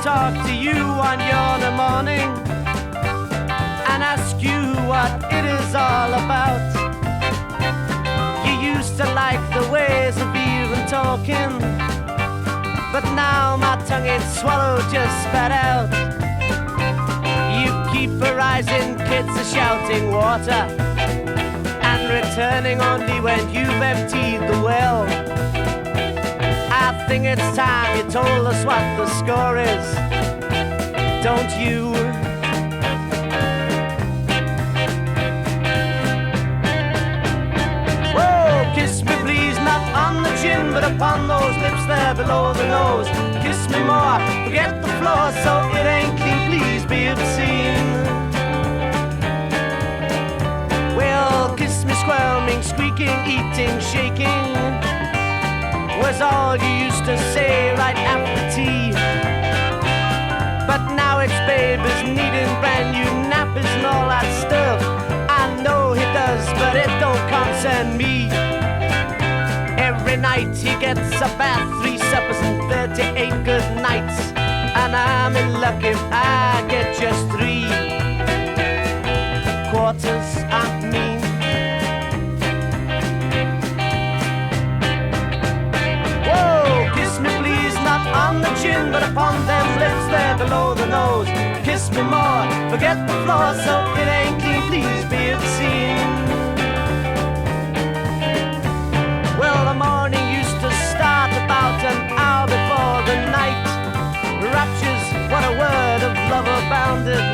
talk to you on Yawny morning and ask you what it is all about. You used to like the ways of even talking, but now my tongue ain't swallowed, just spat out. You keep arising, kids are shouting water and returning only when you've emptied the well. I think it's time you told us what the score is, don't you? Whoa, kiss me please, not on the chin, but upon those lips there below the nose. Kiss me more, forget the floor so it ain't clean, please be obscene. Well, kiss me squirming, squeaking, eating, shaking was all you used to say right after tea. But now it's babies needing brand new nappies and all that stuff. I know he does, but it don't concern me. Every night he gets a bath, 3 suppers and 38 good nights, and I'm in luck if I get just 3 quarters of me. Kiss me please, not on the chin, but upon them lips there below the nose. Kiss me more, forget the floor so it ain't clean, please be obscene. Well, the morning used to start about an hour before the night. Raptures, what a word of love abounded.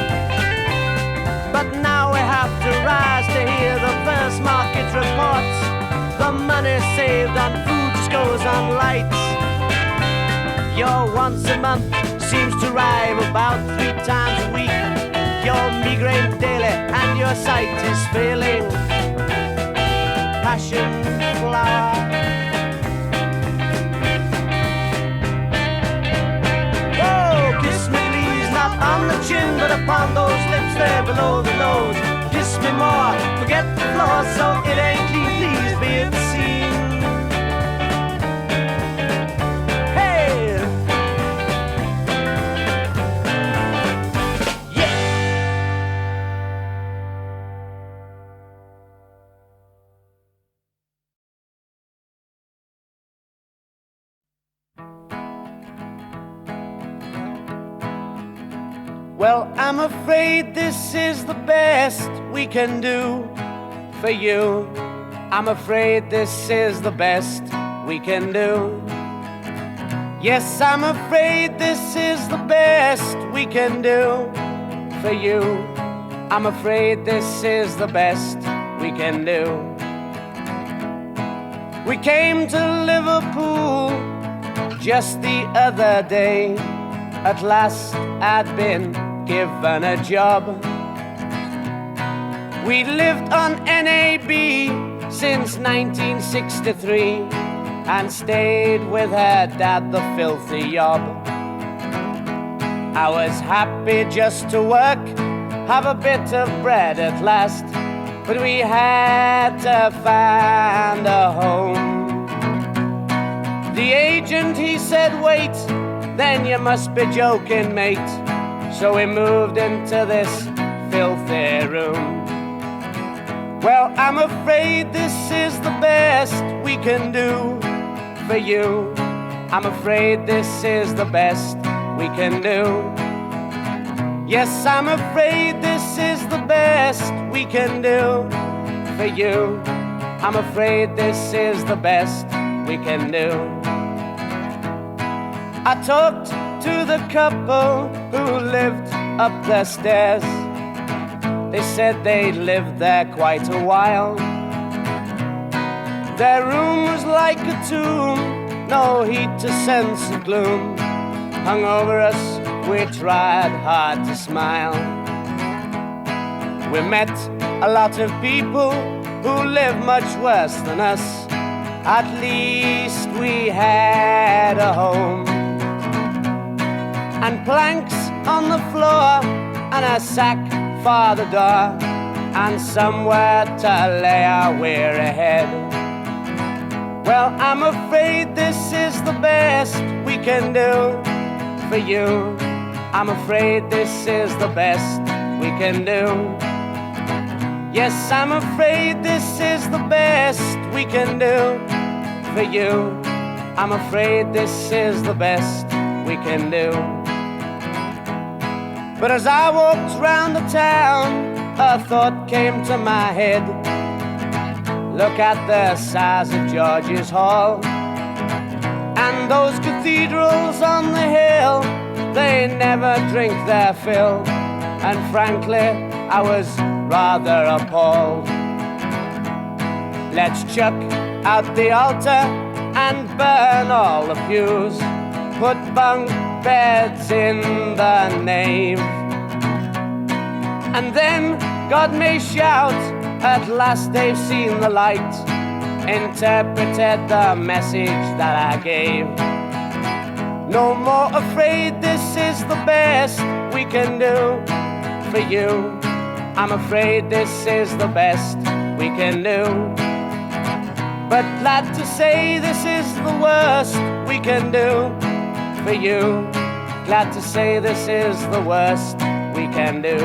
But now we have to rise to hear the first market reports. The money saved on food just goes on lights. Your once a month seems to arrive about 3 times a week. Your migraine daily and your sight is failing. Passion flower. Whoa, kiss me please, not on the chin, but upon those lips there below the nose. Kiss me more, forget the floor so it ain't clean, please be obscene. Well, I'm afraid this is the best we can do for you. I'm afraid this is the best we can do. Yes, I'm afraid this is the best we can do for you. I'm afraid this is the best we can do. We came to Liverpool just the other day. At last I'd been given a job. We lived on NAB since 1963 and stayed with her dad, the filthy yob. I was happy just to work, have a bit of bread at last, but we had to find a home. The agent, he said, wait, then you must be joking, mate. So we moved into this filthy room. Well, I'm afraid this is the best we can do for you. I'm afraid this is the best we can do. Yes, I'm afraid this is the best we can do for you. I'm afraid this is the best we can do. I talked to the couple who lived up the stairs. They said they'd lived there quite a while. Their room was like a tomb, no heat to sense of gloom hung over us. We tried hard to smile. We met a lot of people who live much worse than us. At least we had a home, and planks on the floor, and a sack for the door, and somewhere to lay our weary head. Well, I'm afraid this is the best we can do for you. I'm afraid this is the best we can do. Yes, I'm afraid this is the best we can do for you. I'm afraid this is the best we can do. But as I walked round the town, a thought came to my head. Look at the size of George's Hall, and those cathedrals on the hill, they never drink their fill. And frankly, I was rather appalled. Let's chuck out the altar and burn all the pews, put bunk beds in the nave, and then God may shout, at last they've seen the light, interpreted the message that I gave. No more afraid, this is the best we can do for you. I'm afraid this is the best we can do, but glad to say this is the worst we can do for you. Glad to say this is the worst we can do.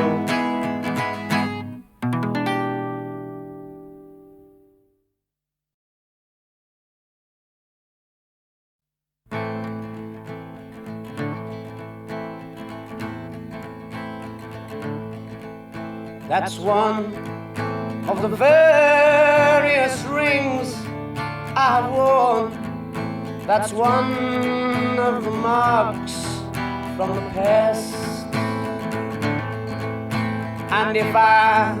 That's one of the various rings I've worn. That's one of the marks from the past. And if I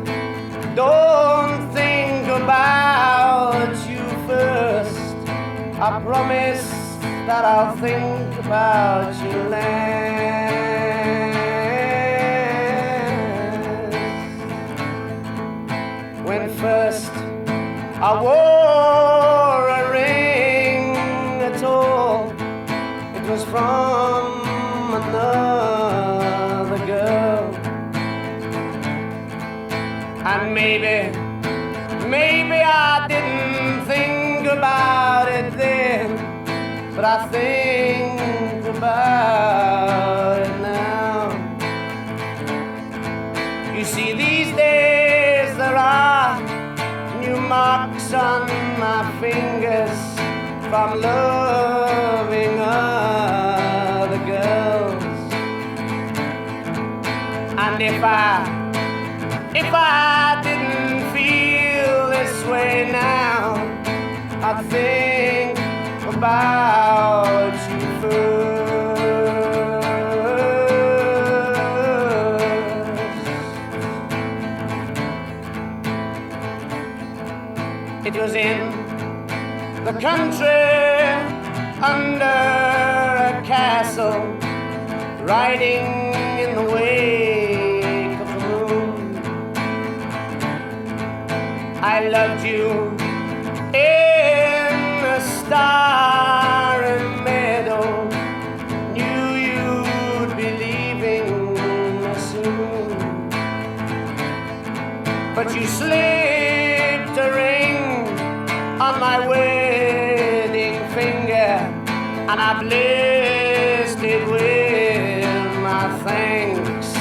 don't think about you first, I promise that I'll think about you last. When first I wore a ring at all, it was from another girl. And maybe I didn't think about it then, but I think about it now. You see, these days there are new marks on my fingers from loving other girls. And if I didn't feel this way now, I'd think about you first. It was in the country under a castle, riding in the wake of the moon. I loved you in a starry meadow, knew you'd be leaving me soon, but you slipped a ring on my wedding finger, and I blessed it with my thanks.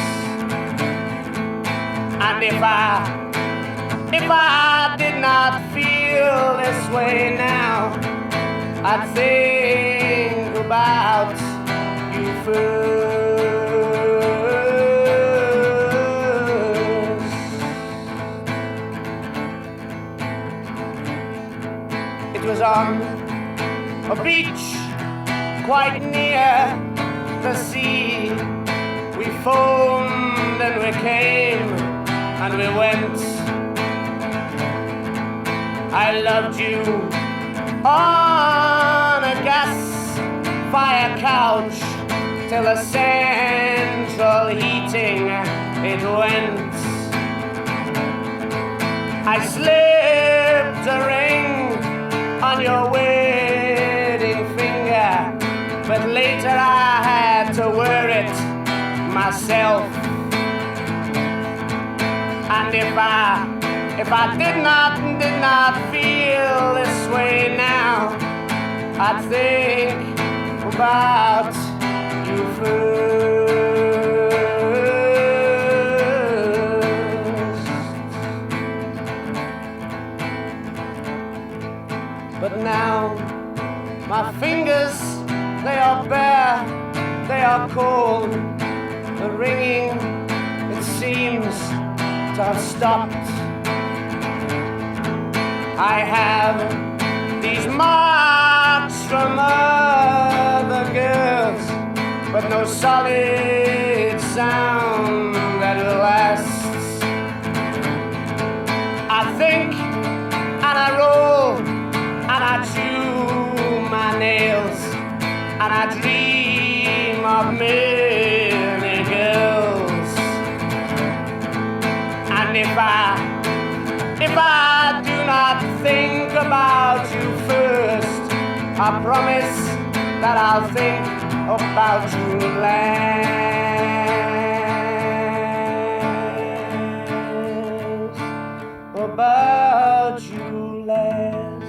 And if I did not feel this way now, I'd think about you first. It was on a beach quite near the sea. We phoned and we came and we went. I loved you on a gas fire couch till the central heating it went. I slipped a ring on your wedding finger, but later I had to wear it myself. And if I did not feel this way now, I'd think about you first. But now my fingers, they are bare, they are cold. The ringing, it seems to have stopped. I have these marks from other girls, but no solid sound that lasts. I think and I roll and I chew my nails and I dream of many girls. And if I do not think about you first, I promise that I'll think about you last. About you last.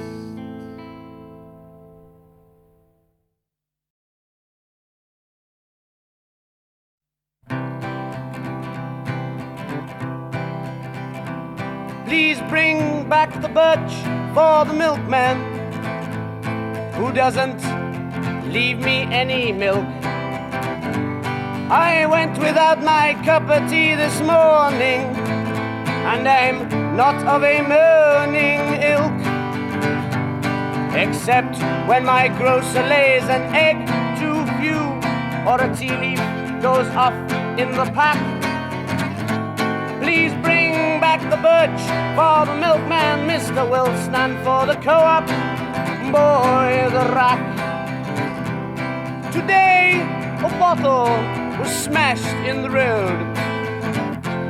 Please bring back the birch for the milkman, who doesn't leave me any milk. I went without my cup of tea this morning, and I'm not of a mourning ilk, except when my grocer lays an egg too few, or a tea leaf goes off in the pack. Please bring back the birch for the milkman, Mr. Wilson, and for the co-op boy, the rack. Today a bottle was smashed in the road.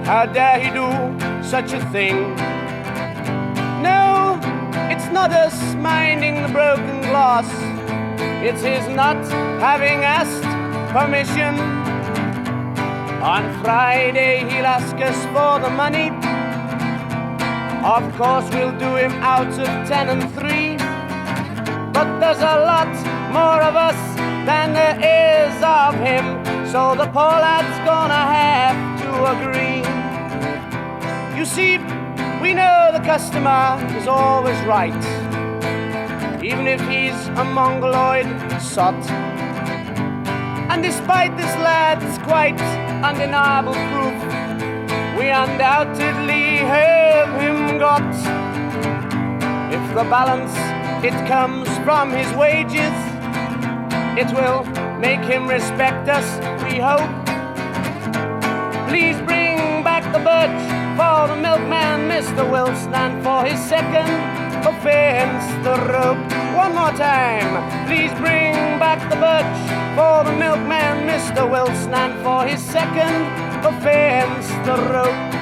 How dare he do such a thing? No, it's not us minding the broken glass, it's his not having asked permission. On Friday he'll ask us for the money. Of course we'll do him out of 10 and 3, but there's a lot more of us than there is of him, so the poor lad's gonna have to agree. You see, we know the customer is always right, even if he's a mongoloid sot. And despite this lad's quite undeniable proof, we undoubtedly have him got. If the balance, it comes from his wages, it will make him respect us, we hope. Please bring back the birch for the milkman, Mr. Wilson, and for his second offense, the rope. One more time. Please bring back the birch for the milkman, Mr. Wilson, and for his second offense, the rope.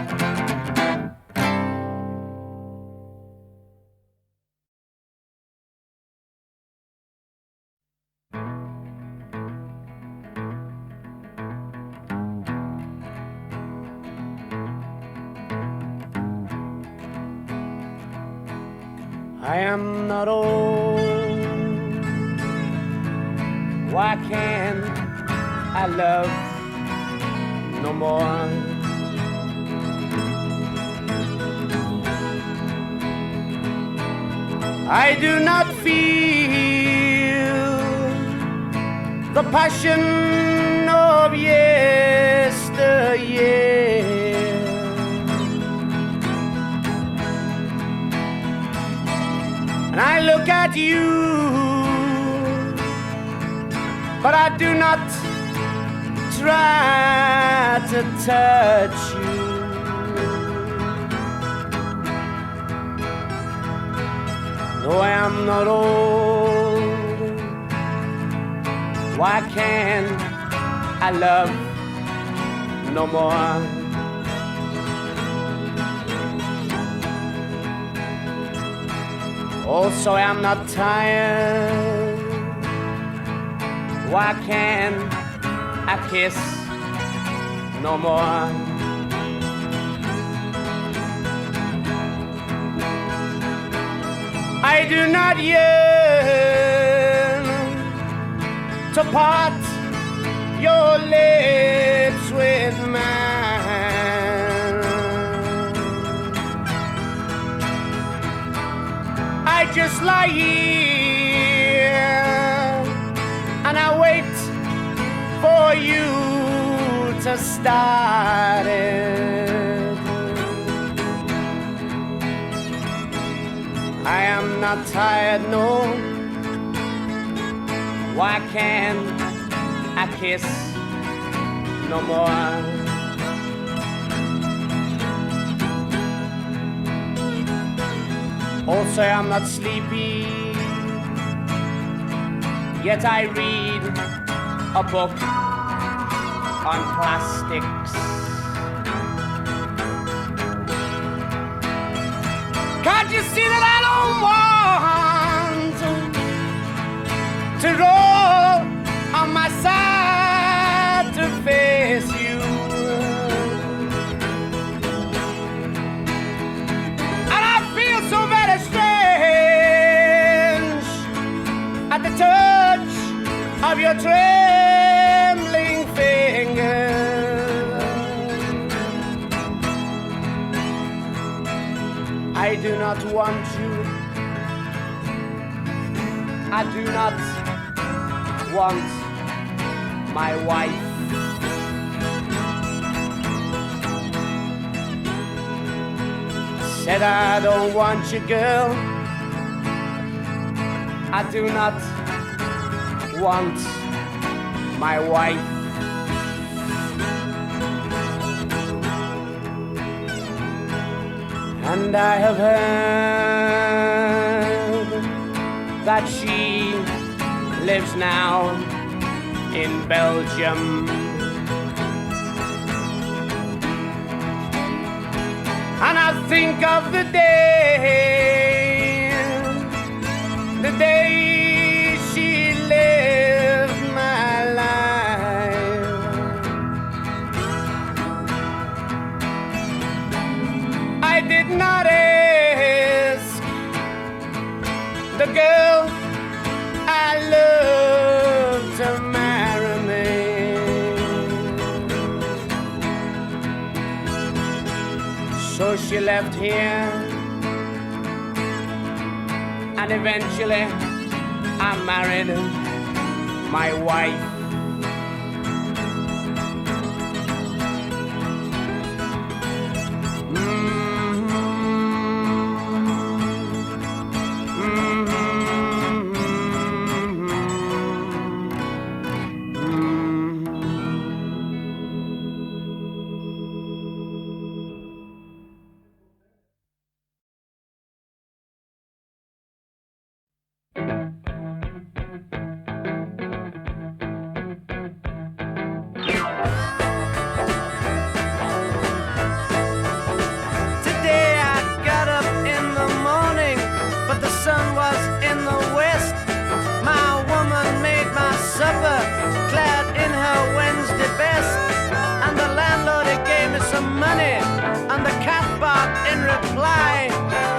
I am not old. Why can't I love no more? I do not feel the passion of yesteryear. And I look at you, but I do not try to touch you. No, I am not old. Why can't I love no more? Also, I'm not tired. Why can't I kiss no more? I do not yearn to part your lips with mine. I just lie here and I wait for you to start it. I am not tired, no. Why can't I kiss no more? Also, I'm not sleepy, yet I read a book on plastics. Can't you see that I don't want to roll on my side to face you? And I feel so very strange at the touch of your trembling fingers. I do not want you. I do not want my wife. Said I don't want you, girl. I do not want my wife. And I have heard that she lives now in Belgium. And I think of the day she lived my life. I did not ask the girl I love to marry me. So she left here, and eventually I married my wife. And the cat barked in reply,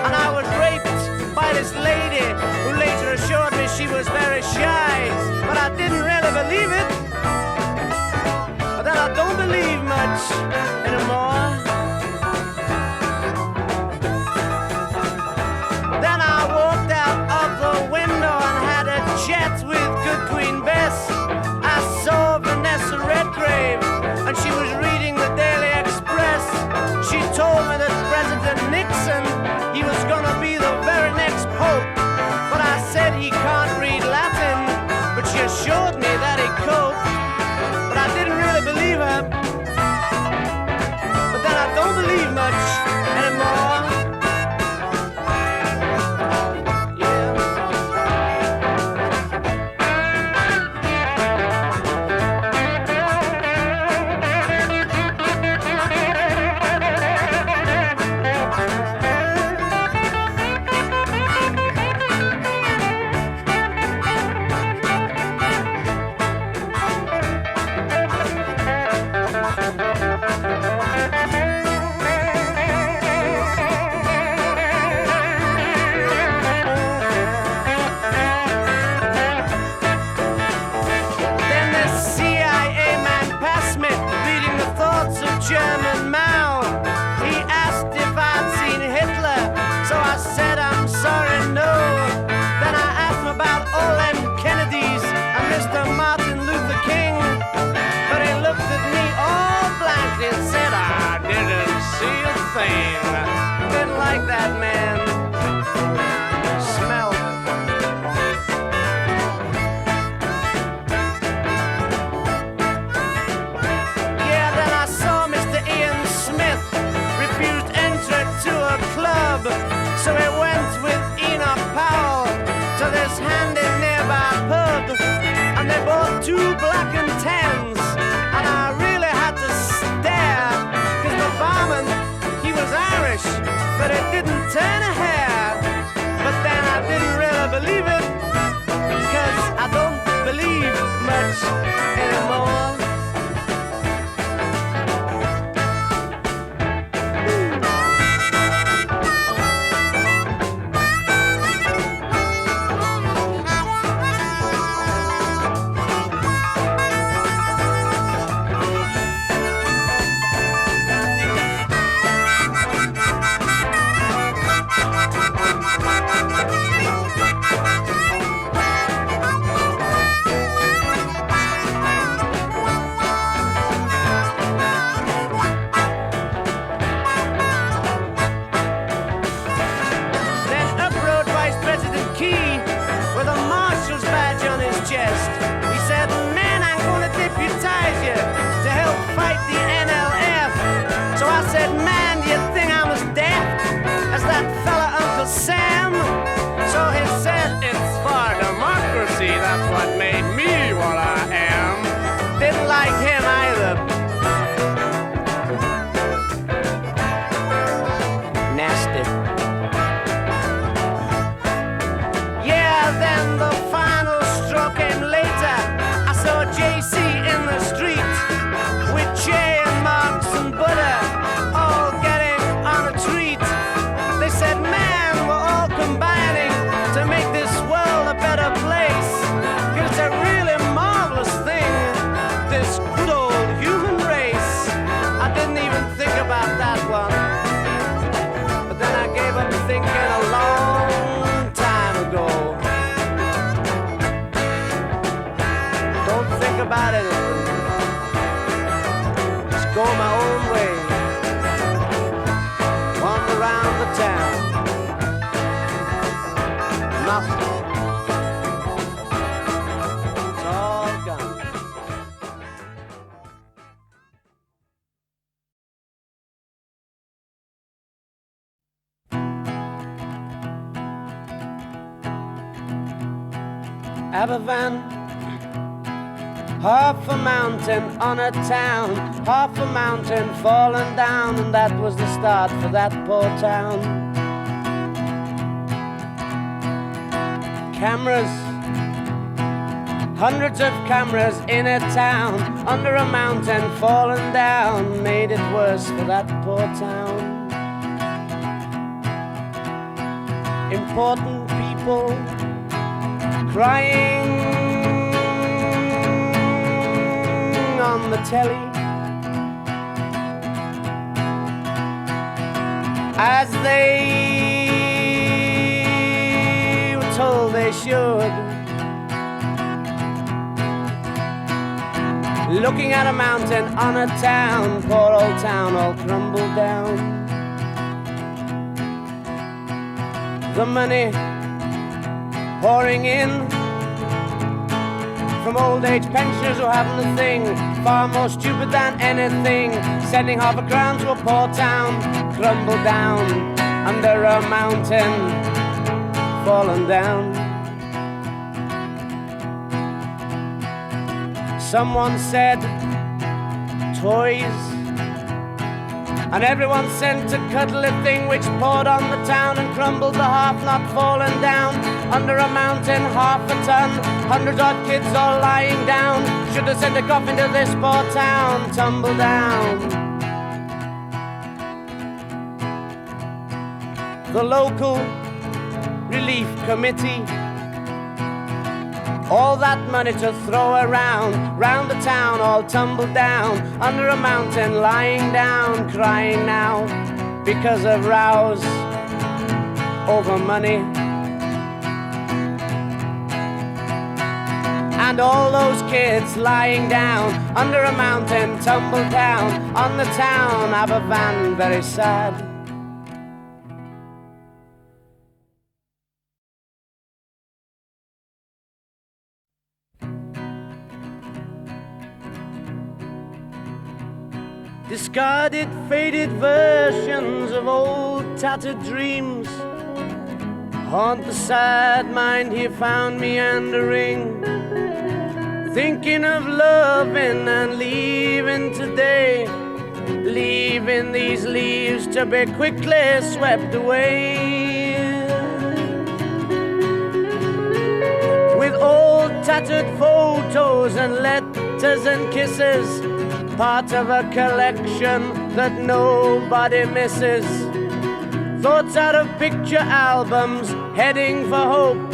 and I was raped by this lady who later assured two black and tans, and I really had to stare, cause the barman, he was Irish, but it didn't turn a hair. But then I didn't really believe it, cause I don't believe much anymore. Aberfan, half a mountain on a town, half a mountain fallen down, and that was the start for that poor town. Cameras, hundreds of cameras in a town, under a mountain fallen down, made it worse for that poor town. Important people crying on the telly as they were told they should, looking at a mountain on a town, poor old town all crumbled down. The money pouring in from old age pensioners who haven't a thing, far more stupid than anything, sending half a crown to a poor town, crumbled down under a mountain, fallen down. Someone said toys, and everyone sent to cuddle a thing which poured on the town and crumbled the half, not fallen down. Under a mountain, half a ton, 100 odd kids all lying down. Should have sent a coffin to this poor town, tumble down. The local relief committee, all that money to throw around, round the town all tumbled down, under a mountain lying down, crying now because of rows over money. And all those kids lying down under a mountain tumbled down on the town, Aberfan, very sad. Discarded, faded versions of old tattered dreams haunt the sad mind. He found meandering thinking of loving and leaving today, leaving these leaves to be quickly swept away. With old tattered photos and letters and kisses, part of a collection that nobody misses. Thoughts out of picture albums, heading for hope,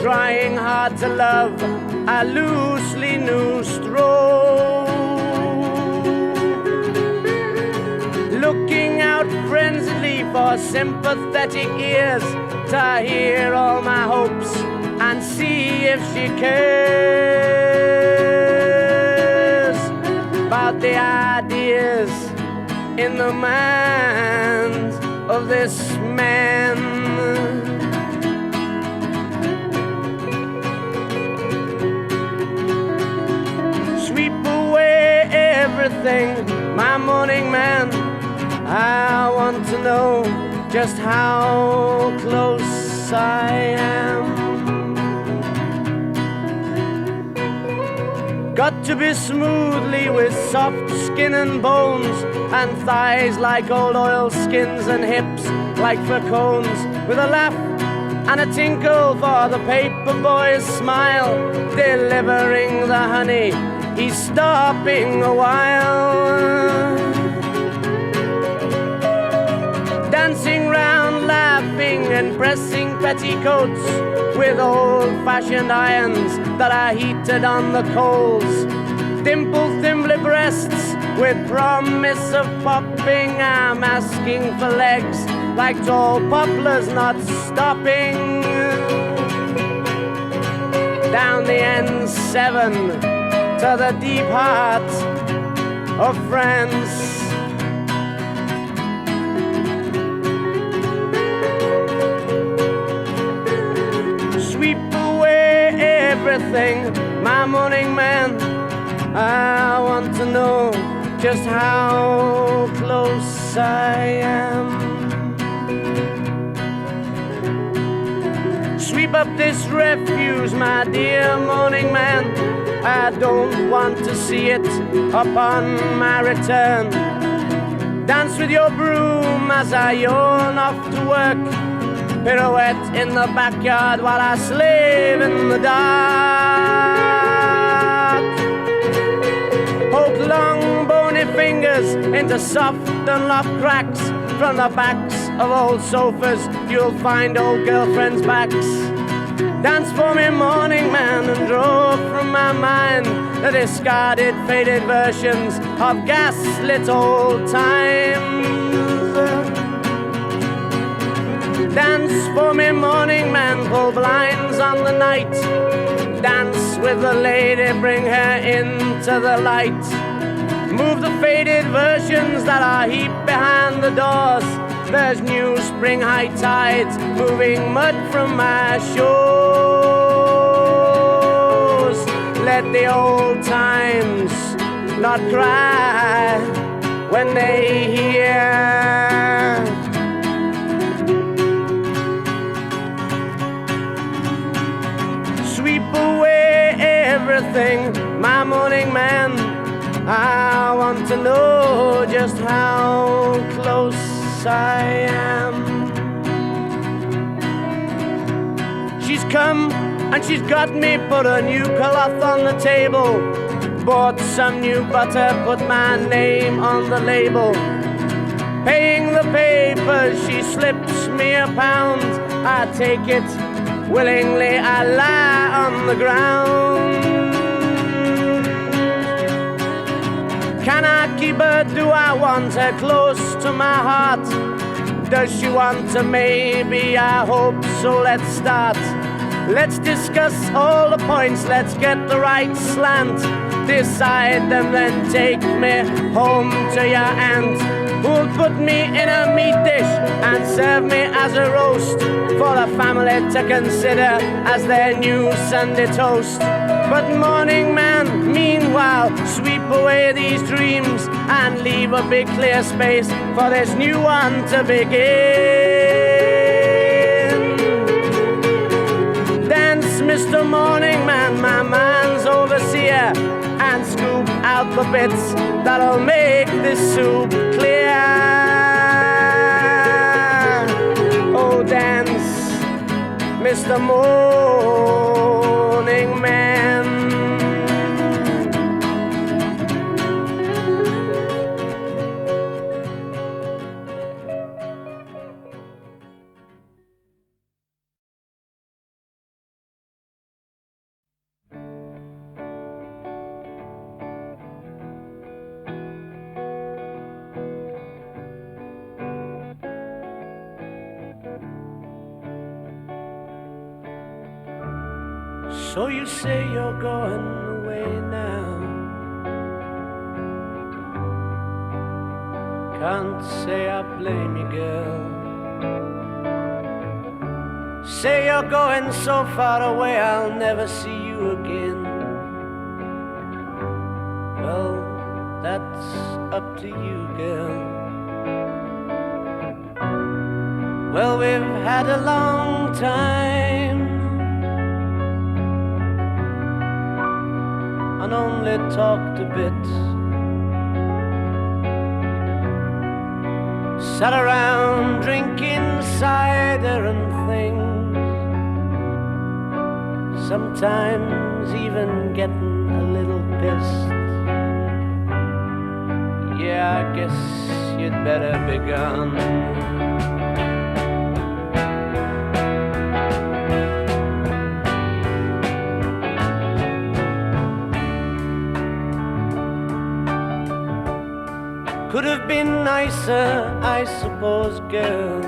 trying hard to love a loosely noosed rope. Looking out frenziedly for sympathetic ears to hear all my hopes and see if she cares about the ideas in the mind of this man. Sweep away everything, my morning man. I want to know just how close I am. Got to be smoothly with soft skin and bones, and thighs like old oil skins and hips like fur cones, with a laugh and a tinkle for the paper boy's smile, delivering the honey, he's stopping a while. Dancing round, laughing and pressing petticoats with old-fashioned irons that are heated on the coals. Dimpled, thimbly breasts with promise of popping. I'm asking for legs like tall poplars not stopping. Down the N7 to the deep heart of France. Everything, my morning man. I want to know just how close I am. Sweep up this refuse, my dear morning man. I don't want to see it upon my return. Dance with your broom as I yawn off to work. Pirouette in the backyard while I slave in the dark. Poke long bony fingers into soft unlocked cracks. From the backs of old sofas you'll find old girlfriends' backs. Dance for me, morning man, and draw from my mind the discarded, faded versions of gaslit old times. Dance for me, morning man, pull blinds on the night. Dance with the lady, bring her into the light. Move the faded versions that are heaped behind the doors. There's new spring high tides moving mud from my shores. Let the old times not cry when they hear away everything, my morning man. I want to know just how close I am. She's come and she's got me, put a new cloth on the table, bought some new butter, put my name on the label. Paying the papers, she slips me £1. I take it willingly, I lie on the ground. Can I keep her? Do I want her close to my heart? Does she want to? Maybe, I hope so. Let's start. Let's discuss all the points. Let's get the right slant. Decide them, then take me home to your aunt, who'll put me in a meat dish and serve me as a roast for the family to consider as their new Sunday toast. But morning man, meanwhile, sweep away these dreams and leave a big clear space for this new one to begin. Dance, Mr. Morning Man, my mind's overseas. here and scoop out the bits that'll make this soup clear. Oh, dance, Mr. Morning Man. So you say you're going away now. Can't say I blame you, girl. Say you're going so far away I'll never see you again. Well, that's up to you, girl. Well, we've had a long time and only talked a bit. Sat around drinking cider and things, sometimes even getting a little pissed. Yeah, I guess you'd better be gone. Could have been nicer, I suppose, girl.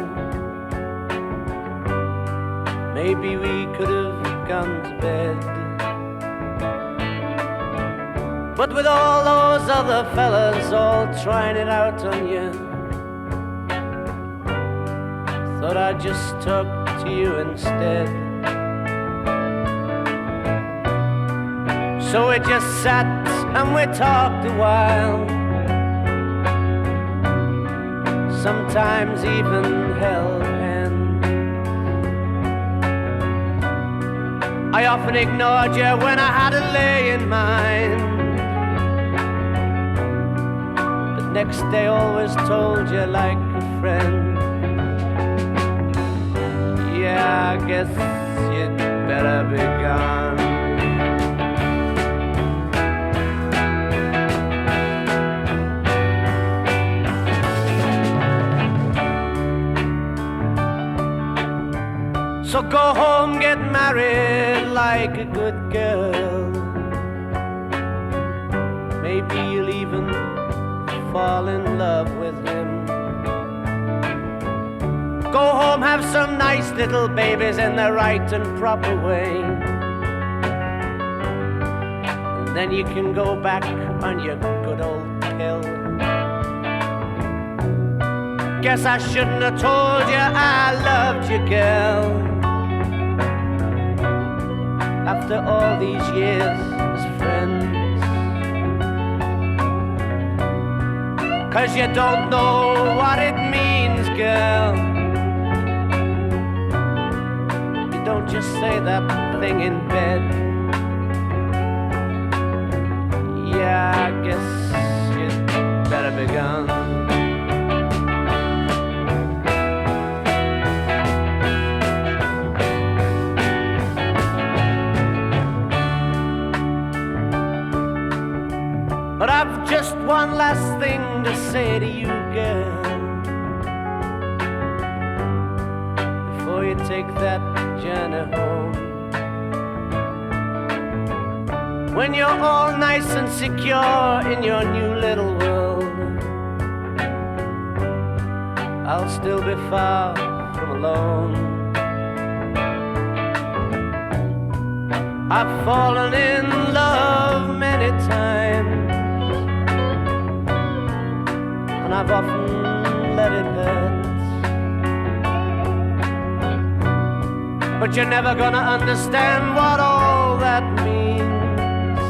Maybe we could have gone to bed. But with all those other fellas all trying it out on you, thought I'd just talk to you instead. So we just sat and we talked a while, sometimes even held hands. I often ignored you when I had a lay in mind, but next day always told you like a friend. Yeah, I guess you'd better be gone. So go home, get married like a good girl. Maybe you'll even fall in love with him. Go home, have some nice little babies in the right and proper way, and then you can go back on your good old pill. Guess I shouldn't have told you I loved you, girl, after all these years as friends. 'Cause you don't know what it means, girl. You don't just say that thing in bed. Yeah, I guess you'd better be gone. But I've just one last thing to say to you, girl, before you take that journey home. When you're all nice and secure in your new little world, I'll still be far from alone. I've fallen in love many times, and I've often let it hurt. But you're never gonna understand what all that means.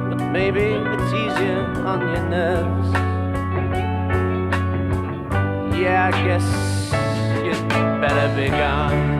But maybe it's easier on your nerves. Yeah, I guess you'd better be gone.